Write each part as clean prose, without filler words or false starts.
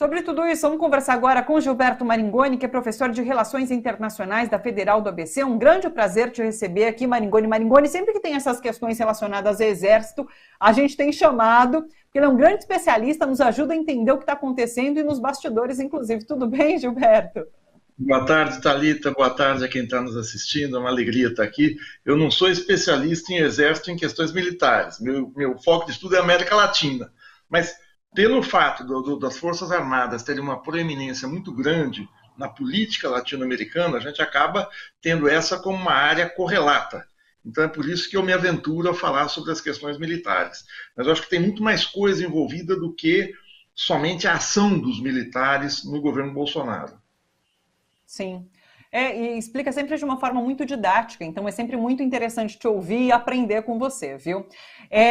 Sobre tudo isso, vamos conversar agora com Gilberto Maringoni, que é professor de Relações Internacionais da Federal do ABC. Um grande prazer te receber aqui, Maringoni. Maringoni, sempre que tem essas questões relacionadas ao Exército, a gente tem chamado, porque ele é um grande especialista, nos ajuda a entender o que está acontecendo e nos bastidores, inclusive. Tudo bem, Gilberto? Boa tarde, Thalita. Boa tarde a quem está nos assistindo. É uma alegria estar aqui. Eu não sou especialista em exército em questões militares. Meu foco de estudo é América Latina. Mas pelo fato das Forças Armadas terem uma proeminência muito grande na política latino-americana, a gente acaba tendo essa como uma área correlata. Então é por isso que eu me aventuro a falar sobre as questões militares. Mas eu acho que tem muito mais coisa envolvida do que somente a ação dos militares no governo Bolsonaro. Sim. E explica sempre de uma forma muito didática, então é sempre muito interessante te ouvir e aprender com você, viu?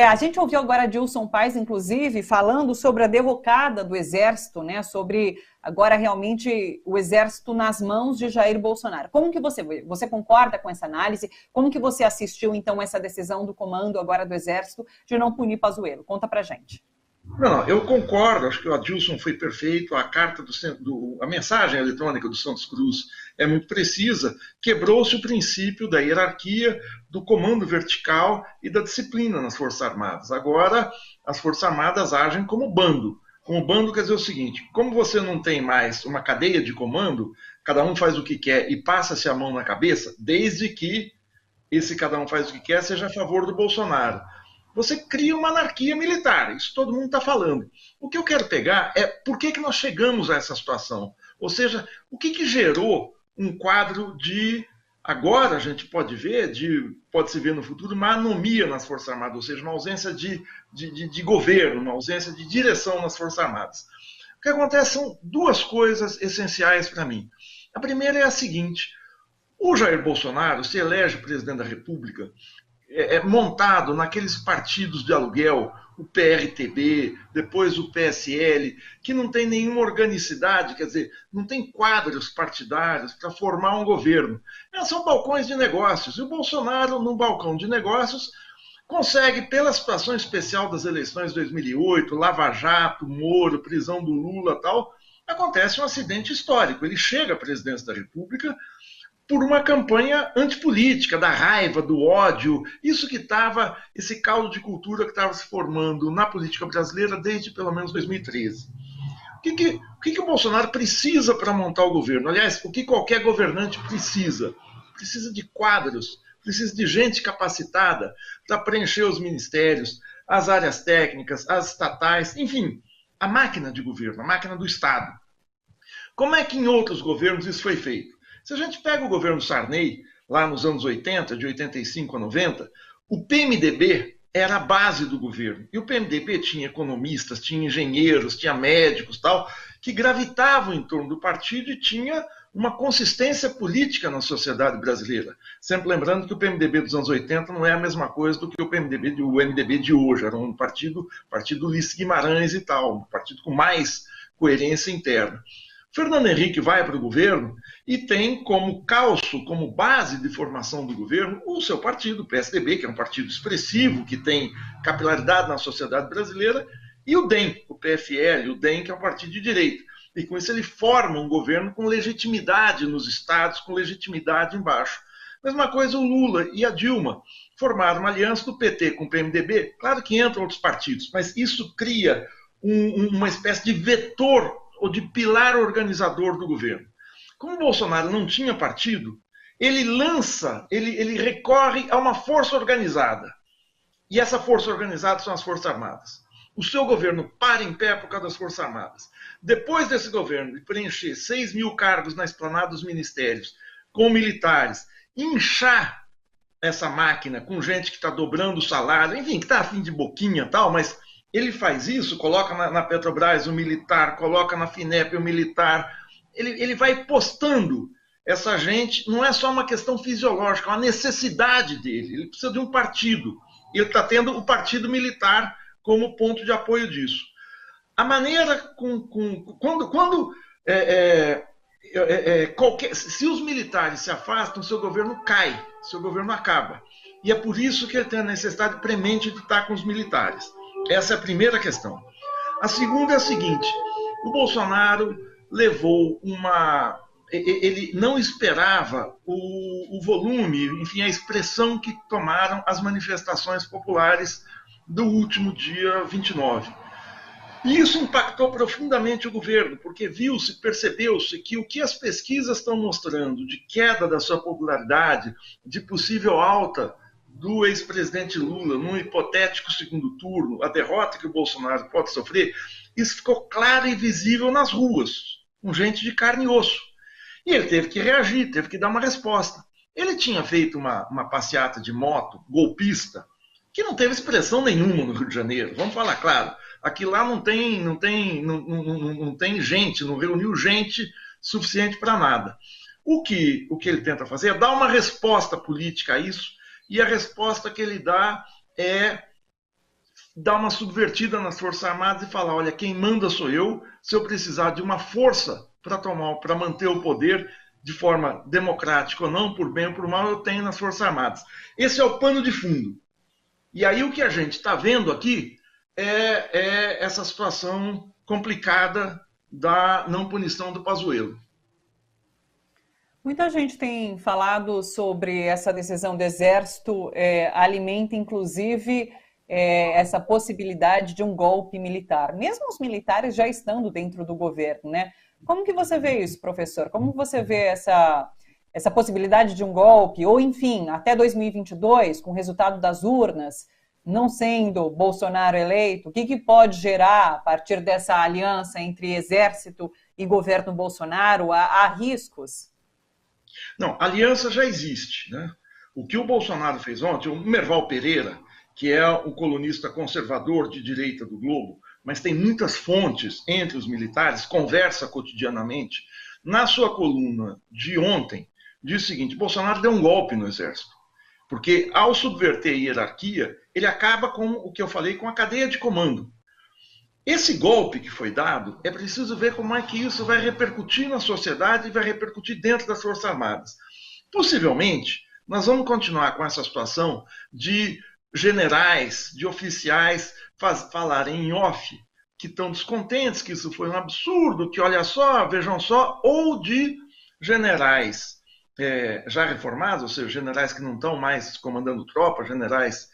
A gente ouviu agora a Dilson Paes, inclusive, falando sobre a derrocada do Exército, né? Sobre agora realmente o Exército nas mãos de Jair Bolsonaro. Como que você concorda com essa análise? Como que você assistiu, então, essa decisão do comando agora do Exército de não punir Pazuello? Conta pra gente. Não, eu concordo, acho que o Adilson foi perfeito, a mensagem eletrônica do Santos Cruz é muito precisa, quebrou-se o princípio da hierarquia, do comando vertical e da disciplina nas Forças Armadas. Agora, as Forças Armadas agem como bando. Como bando quer dizer o seguinte, como você não tem mais uma cadeia de comando, cada um faz o que quer e passa-se a mão na cabeça, desde que esse cada um faz o que quer seja a favor do Bolsonaro. Você cria uma anarquia militar, isso todo mundo está falando. O que eu quero pegar é por que nós chegamos a essa situação. Ou seja, o que gerou um quadro de, agora a gente pode ver, pode-se ver no futuro, uma anomia nas Forças Armadas, ou seja, uma ausência de governo, uma ausência de direção nas Forças Armadas. O que acontece são duas coisas essenciais para mim. A primeira é a seguinte, o Jair Bolsonaro se elege presidente da República montado naqueles partidos de aluguel, o PRTB, depois o PSL, que não tem nenhuma organicidade, quer dizer, não tem quadros partidários para formar um governo. São balcões de negócios. E o Bolsonaro, num balcão de negócios, consegue, pela situação especial das eleições de 2008, Lava Jato, Moro, prisão do Lula e tal, acontece um acidente histórico. Ele chega à presidência da República por uma campanha antipolítica, da raiva, do ódio, esse caldo de cultura que estava se formando na política brasileira desde pelo menos 2013. O que o Bolsonaro precisa para montar o governo? Aliás, o que qualquer governante precisa? Precisa de quadros, precisa de gente capacitada para preencher os ministérios, as áreas técnicas, as estatais, enfim, a máquina de governo, a máquina do Estado. Como é que em outros governos isso foi feito? Se a gente pega o governo Sarney, lá nos anos 80, de 85 a 90, o PMDB era a base do governo. E o PMDB tinha economistas, tinha engenheiros, tinha médicos, tal, que gravitavam em torno do partido e tinha uma consistência política na sociedade brasileira. Sempre lembrando que o PMDB dos anos 80 não é a mesma coisa do que o MDB de hoje. Era um partido Ulisses Guimarães e tal, um partido com mais coerência interna. Fernando Henrique vai para o governo e tem como calço, como base de formação do governo, o seu partido, o PSDB, que é um partido expressivo, que tem capilaridade na sociedade brasileira, e o DEM, o PFL, o DEM, que é um partido de direita. E com isso ele forma um governo com legitimidade nos estados, com legitimidade embaixo. Mesma coisa o Lula e a Dilma formaram uma aliança do PT com o PMDB. Claro que entram outros partidos, mas isso cria uma espécie de vetor ou de pilar organizador do governo. Como o Bolsonaro não tinha partido, ele recorre a uma força organizada. E essa força organizada são as Forças Armadas. O seu governo para em pé por causa das Forças Armadas. Depois desse governo de preencher 6 mil cargos na esplanada dos ministérios, com militares, inchar essa máquina com gente que está dobrando o salário, enfim, que está a fim de boquinha e tal, mas ele faz isso, coloca na Petrobras o militar, coloca na FINEP o militar, ele vai postando essa gente, não é só uma questão fisiológica, é uma necessidade dele, ele precisa de um partido, e ele está tendo o partido militar como ponto de apoio disso. A maneira se os militares se afastam, seu governo cai, seu governo acaba. E é por isso que ele tem a necessidade premente de estar com os militares. Essa é a primeira questão. A segunda é a seguinte, O Bolsonaro levou uma... Ele não esperava o volume, enfim, a expressão que tomaram as manifestações populares do último dia 29. E isso impactou profundamente o governo, porque viu-se, percebeu-se que o que as pesquisas estão mostrando de queda da sua popularidade, de possível alta do ex-presidente Lula num hipotético segundo turno, a derrota que o Bolsonaro pode sofrer, isso ficou claro e visível nas ruas, com gente de carne e osso. E ele teve que reagir, teve que dar uma resposta. Ele tinha feito uma passeata de moto golpista, que não teve expressão nenhuma no Rio de Janeiro, vamos falar claro. Aqui lá não tem gente, não reuniu gente suficiente para nada. O que ele tenta fazer é dar uma resposta política a isso, e a resposta que ele dá é dar uma subvertida nas Forças Armadas e falar, olha, quem manda sou eu, se eu precisar de uma força para manter o poder de forma democrática ou não, por bem ou por mal, eu tenho nas Forças Armadas. Esse é o pano de fundo. E aí o que a gente está vendo aqui é essa situação complicada da não punição do Pazuello. Muita gente tem falado sobre essa decisão do Exército, alimenta inclusive essa possibilidade de um golpe militar, mesmo os militares já estando dentro do governo, né? Como que você vê isso, professor? Como você vê essa possibilidade de um golpe, ou enfim, até 2022, com o resultado das urnas, não sendo Bolsonaro eleito, o que pode gerar a partir dessa aliança entre Exército e governo Bolsonaro? Há riscos? Não, a aliança já existe, né? O que o Bolsonaro fez ontem, o Merval Pereira, que é o colunista conservador de direita do Globo, mas tem muitas fontes entre os militares, conversa cotidianamente, na sua coluna de ontem, diz o seguinte, Bolsonaro deu um golpe no Exército, porque ao subverter a hierarquia, ele acaba com o que eu falei, com a cadeia de comando. Esse golpe que foi dado, é preciso ver como é que isso vai repercutir na sociedade e vai repercutir dentro das Forças Armadas. Possivelmente, nós vamos continuar com essa situação de generais, de oficiais falarem em off que estão descontentes, que isso foi um absurdo, que olha só, vejam só, ou de generais já reformados, ou seja, generais que não estão mais comandando tropa, generais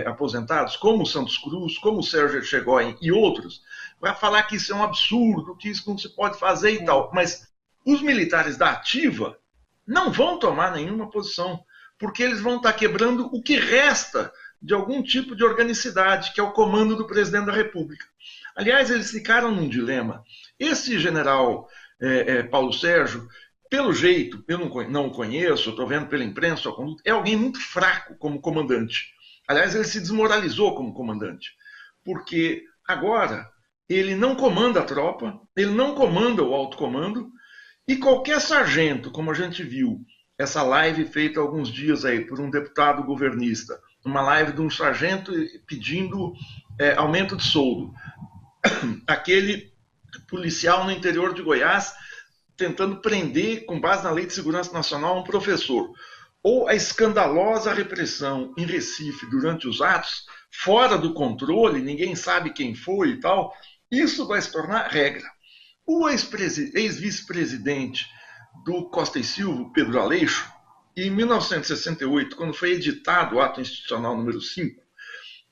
aposentados, como o Santos Cruz, como o Sérgio Echegóin e outros, vai falar que isso é um absurdo, que isso não se pode fazer e tal. Mas os militares da ativa não vão tomar nenhuma posição, porque eles vão estar quebrando o que resta de algum tipo de organicidade, que é o comando do presidente da República. Aliás, eles ficaram num dilema. Esse general Paulo Sérgio, pelo jeito, eu não o conheço, estou vendo pela imprensa, é alguém muito fraco como comandante. Aliás, ele se desmoralizou como comandante, porque agora ele não comanda a tropa, ele não comanda o alto comando, e qualquer sargento, como a gente viu, essa live feita há alguns dias aí por um deputado governista, uma live de um sargento pedindo aumento de soldo. Aquele policial no interior de Goiás tentando prender, com base na Lei de Segurança Nacional, um professor. Ou a escandalosa repressão em Recife durante os atos, fora do controle, ninguém sabe quem foi e tal, isso vai se tornar regra. O ex-vice-presidente do Costa e Silva, Pedro Aleixo, em 1968, quando foi editado o ato institucional número 5,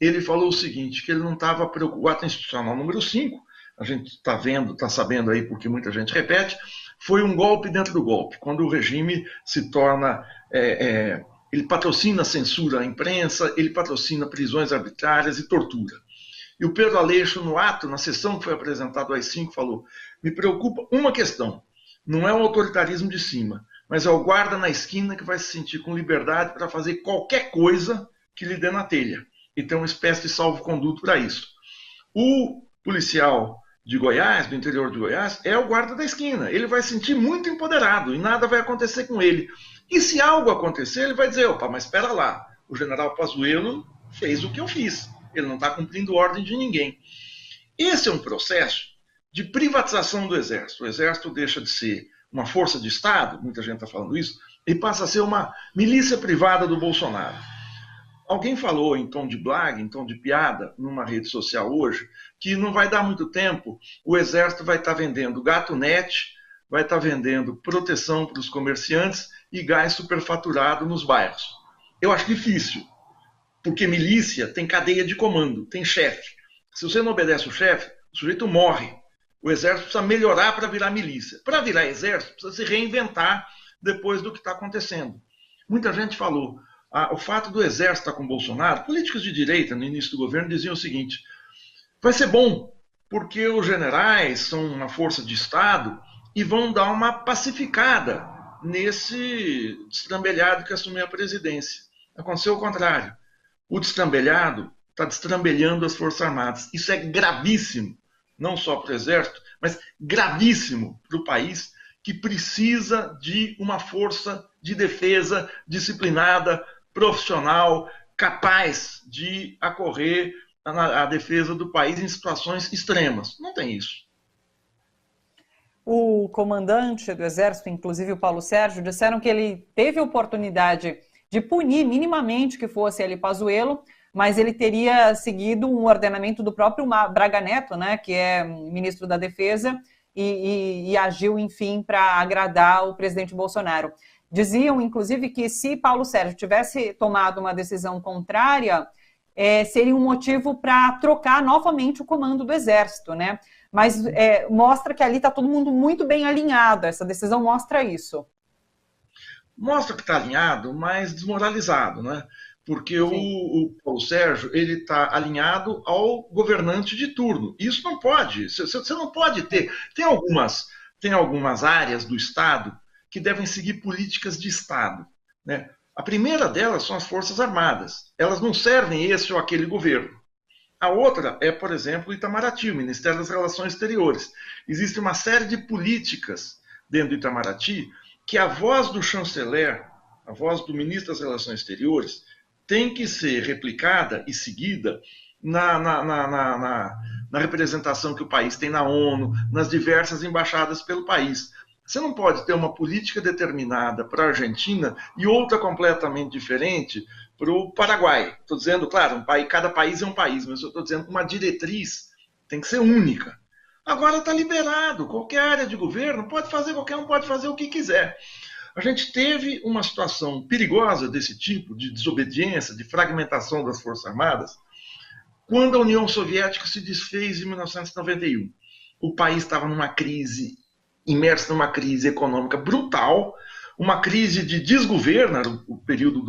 ele falou o seguinte, que ele não estava preocupado, o ato institucional número 5, a gente está vendo, está sabendo aí porque muita gente repete, foi um golpe dentro do golpe, quando o regime se torna, ele patrocina a censura à imprensa, ele patrocina prisões arbitrárias e tortura. E o Pedro Aleixo, no ato, na sessão que foi apresentado às 5, falou, me preocupa uma questão, não é o autoritarismo de cima, mas é o guarda na esquina que vai se sentir com liberdade para fazer qualquer coisa que lhe dê na telha. E tem uma espécie de salvo-conduto para isso. O policial de Goiás, do interior de Goiás, é o guarda da esquina. Ele vai se sentir muito empoderado e nada vai acontecer com ele. E se algo acontecer, ele vai dizer, opa, mas espera lá, o general Pazuello fez o que eu fiz. Ele não está cumprindo ordem de ninguém. Esse é um processo de privatização do Exército. O Exército deixa de ser uma força de Estado, muita gente está falando isso, e passa a ser uma milícia privada do Bolsonaro. Alguém falou em tom de blague, em tom de piada, numa rede social hoje, que não vai dar muito tempo, o Exército vai estar vendendo gato net, vai estar vendendo proteção para os comerciantes e gás superfaturado nos bairros. Eu acho difícil, porque milícia tem cadeia de comando, tem chefe. Se você não obedece o chefe, o sujeito morre. O Exército precisa melhorar para virar milícia. Para virar Exército, precisa se reinventar depois do que está acontecendo. Muita gente falou, o fato do Exército estar com o Bolsonaro, políticos de direita no início do governo diziam o seguinte, vai ser bom, porque os generais são uma força de Estado e vão dar uma pacificada nesse destrambelhado que assumiu a presidência. Aconteceu o contrário. O destrambelhado está destrambelhando as Forças Armadas. Isso é gravíssimo, não só para o Exército, mas gravíssimo para o país, que precisa de uma força de defesa disciplinada, profissional, capaz de acorrer a defesa do país em situações extremas. Não tem isso. O comandante do Exército, inclusive o Paulo Sérgio, disseram que ele teve a oportunidade de punir minimamente que fosse ali Pazuello, mas ele teria seguido um ordenamento do próprio Braga Neto, né, que é ministro da Defesa, e agiu, enfim, para agradar o presidente Bolsonaro. Diziam, inclusive, que se Paulo Sérgio tivesse tomado uma decisão contrária, seria um motivo para trocar novamente o comando do Exército, né? Mas mostra que ali está todo mundo muito bem alinhado, essa decisão mostra isso. Mostra que está alinhado, mas desmoralizado, né? Porque o Paulo Sérgio ele está alinhado ao governante de turno. Isso não pode. Você não pode ter. Tem algumas áreas do Estado que devem seguir políticas de Estado, né? A primeira delas são as Forças Armadas. Elas não servem esse ou aquele governo. A outra é, por exemplo, o Itamaraty, o Ministério das Relações Exteriores. Existe uma série de políticas dentro do Itamaraty que a voz do chanceler, a voz do ministro das Relações Exteriores, tem que ser replicada e seguida na representação que o país tem na ONU, nas diversas embaixadas pelo país. Você não pode ter uma política determinada para a Argentina e outra completamente diferente para o Paraguai. Estou dizendo, claro, cada país é um país, mas eu estou dizendo que uma diretriz tem que ser única. Agora está liberado, qualquer área de governo pode fazer, qualquer um pode fazer o que quiser. A gente teve uma situação perigosa desse tipo, de desobediência, de fragmentação das Forças Armadas, quando a União Soviética se desfez em 1991. O país estava numa crise, imerso numa crise econômica brutal, uma crise de desgoverno, era o período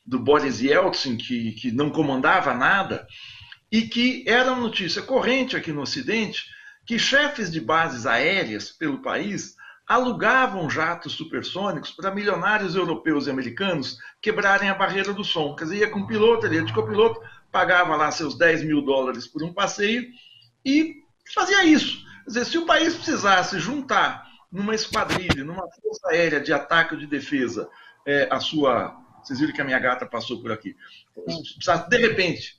do Boris Yeltsin, que não comandava nada, e que era uma notícia corrente aqui no Ocidente, que chefes de bases aéreas pelo país alugavam jatos supersônicos para milionários europeus e americanos quebrarem a barreira do som. Quer dizer, ia com o piloto, ele ia de copiloto, pagava lá seus $10 mil por um passeio e fazia isso. Quer dizer, se o país precisasse juntar numa esquadrilha, numa força aérea de ataque ou de defesa, Vocês viram que a minha gata passou por aqui. Precisasse, de repente,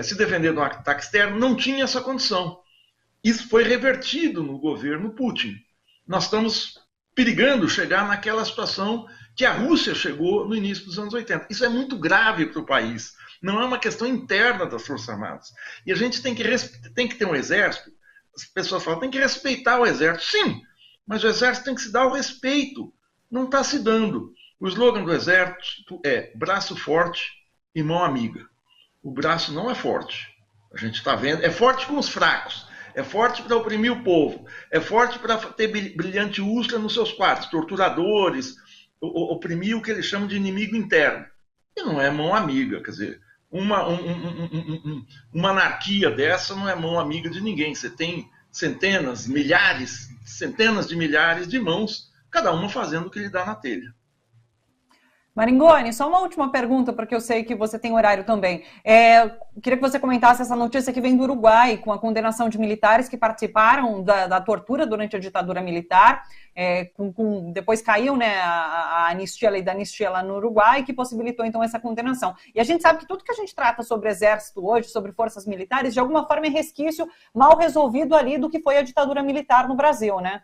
se defender de um ataque externo, não tinha essa condição. Isso foi revertido no governo Putin. Nós estamos perigando chegar naquela situação que a Rússia chegou no início dos anos 80. Isso é muito grave para o país. Não é uma questão interna das Forças Armadas. E a gente tem que ter um exército. As pessoas falam, tem que respeitar o exército. Sim, mas o exército tem que se dar o respeito. Não está se dando. O slogan do exército é braço forte e mão amiga. O braço não é forte. A gente está vendo. É forte com os fracos. É forte para oprimir o povo. É forte para ter brilhante úlcera nos seus quartos. Torturadores. Oprimir o que eles chamam de inimigo interno. E não é mão amiga. Quer dizer, uma anarquia dessa não é mão amiga de ninguém. Você tem centenas de milhares de mãos, cada uma fazendo o que lhe dá na telha. Maringoni, só uma última pergunta, porque eu sei que você tem horário também. Queria que você comentasse essa notícia que vem do Uruguai, com a condenação de militares que participaram da tortura durante a ditadura militar, depois caiu, né, a lei da anistia lá no Uruguai, que possibilitou então essa condenação. E a gente sabe que tudo que a gente trata sobre exército hoje, sobre forças militares, de alguma forma é resquício mal resolvido ali do que foi a ditadura militar no Brasil, né?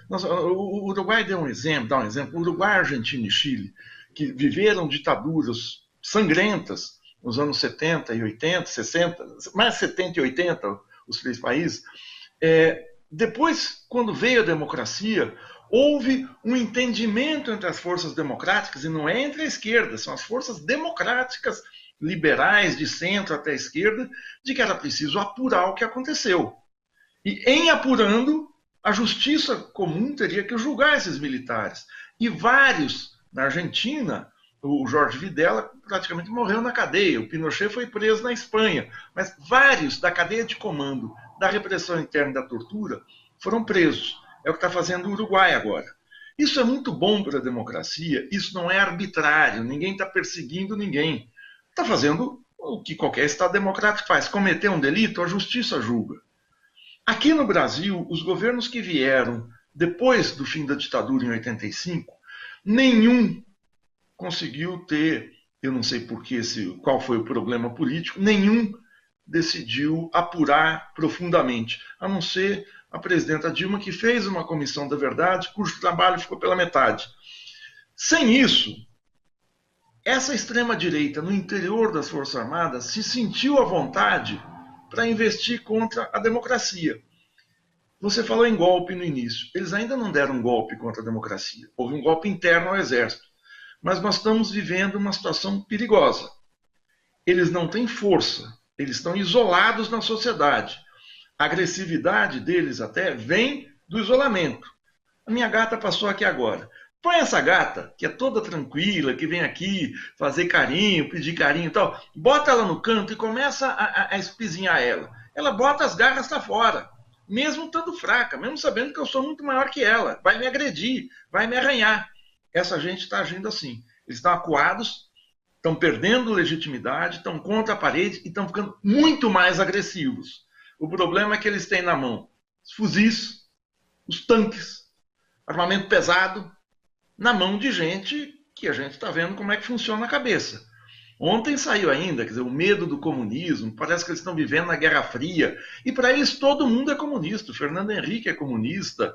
O Uruguai dá um exemplo, Uruguai, Argentina e Chile, que viveram ditaduras sangrentas nos anos 70 e 80, 60, mais 70 e 80, os três países. Depois, quando veio a democracia, houve um entendimento entre as forças democráticas, e não é entre a esquerda, são as forças democráticas, liberais, de centro até a esquerda, de que era preciso apurar o que aconteceu. E em apurando, a justiça comum teria que julgar esses militares. E vários, na Argentina, o Jorge Videla praticamente morreu na cadeia, o Pinochet foi preso na Espanha, mas vários da cadeia de comando, da repressão interna e da tortura, foram presos. É o que está fazendo o Uruguai agora. Isso é muito bom para a democracia, isso não é arbitrário, ninguém está perseguindo ninguém. Está fazendo o que qualquer Estado democrático faz. Cometer um delito, a justiça julga. Aqui no Brasil, os governos que vieram depois do fim da ditadura em 85, nenhum conseguiu ter, eu não sei qual foi o problema político, nenhum decidiu apurar profundamente, a não ser a presidenta Dilma, que fez uma comissão da verdade, cujo trabalho ficou pela metade. Sem isso, essa extrema-direita no interior das Forças Armadas se sentiu à vontade para investir contra a democracia. Você falou em golpe no início. Eles ainda não deram um golpe contra a democracia. Houve um golpe interno ao Exército. Mas nós estamos vivendo uma situação perigosa. Eles não têm força. Eles estão isolados na sociedade. A agressividade deles até vem do isolamento. A minha gata passou aqui agora. Põe essa gata, que é toda tranquila, que vem aqui fazer carinho, pedir carinho e tal, bota ela no canto e começa a espizinhar ela. Ela bota as garras para fora, mesmo estando fraca, mesmo sabendo que eu sou muito maior que ela. Vai me agredir, vai me arranhar. Essa gente está agindo assim. Eles estão acuados, estão perdendo legitimidade, estão contra a parede e estão ficando muito mais agressivos. O problema é que eles têm na mão os fuzis, os tanques, armamento pesado, na mão de gente que a gente está vendo como é que funciona a cabeça. Ontem saiu ainda, quer dizer, o medo do comunismo, parece que eles estão vivendo na Guerra Fria, e para eles todo mundo é comunista. O Fernando Henrique é comunista,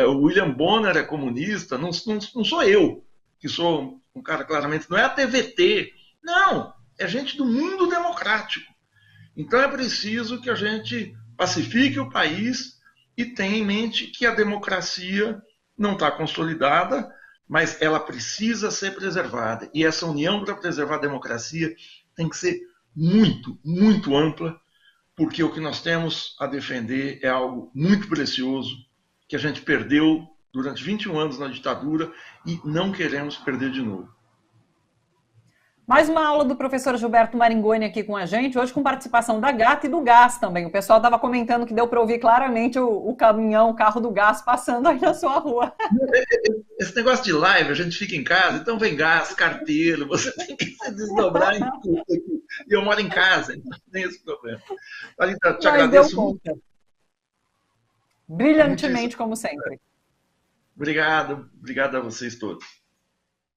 o William Bonner é comunista, não sou eu, que sou um cara claramente, não é a TVT, não, é gente do mundo democrático. Então é preciso que a gente pacifique o país e tenha em mente que a democracia não está consolidada, mas ela precisa ser preservada. E essa união para preservar a democracia tem que ser muito, muito ampla, porque o que nós temos a defender é algo muito precioso, que a gente perdeu durante 21 anos na ditadura e não queremos perder de novo. Mais uma aula do professor Gilberto Maringoni aqui com a gente, hoje com participação da gata e do gás também. O pessoal estava comentando que deu para ouvir claramente o caminhão, o carro do gás passando aí na sua rua. Esse negócio de live, a gente fica em casa, então vem gás, carteiro, você tem que se desdobrar em tudo aqui. E eu moro em casa, então não tem esse problema. Thalita, te agradeço muito. Brilhantemente, como sempre. Obrigado a vocês todos.